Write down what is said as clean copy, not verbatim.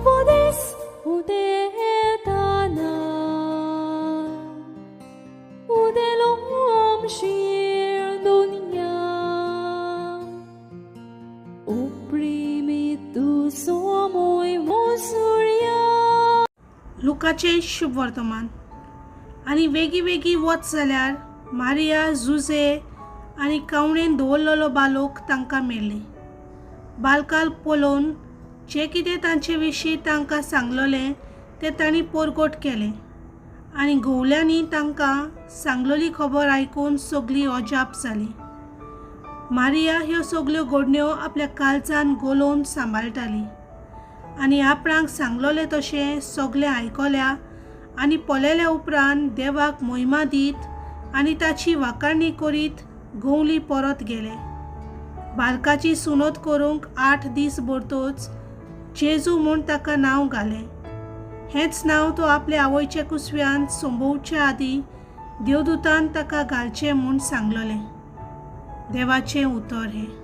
उपदेश उदेताना udelom shirdonia oprimitu somoy mosuria. लुकाचे शुभ वर्तमान. आनी वेगी वेगी वच जाल्यार मारिया जुजे आनी कावणेन दवरलेलो बालोक तांकां मेळ्ळें. बालकाल पळोवन जे कितें तांचे विशीं तांकां सांगलोलें तें तांणी परगट केलें आनी घोवल्यांनी तांकां सांगलोली खबर आयकून सगळीं अजाप जालीं. मारिया ह्यो सगल्यो घडण्यो आपल्या काळजान गोलोवन सांबाळटाली आनी आपणाक सांगलोलें तशें सगळें आयकल्या आनी पळयल्या उपरांत देवाक महिमा दीत आनी ताची वाखाणणी करीत घोवली परत गेले. बालकाची सुनोत करूंक 8 दीस भरतोच जेजू म्हूण ताका नांव घालें. हेंच नांव तो आपल्या आवयच्या कुसव्यान संभोवच्या आदीं देवदूतान ताका घालचें म्हूण सांगलोलें. देवाचें उतर हें.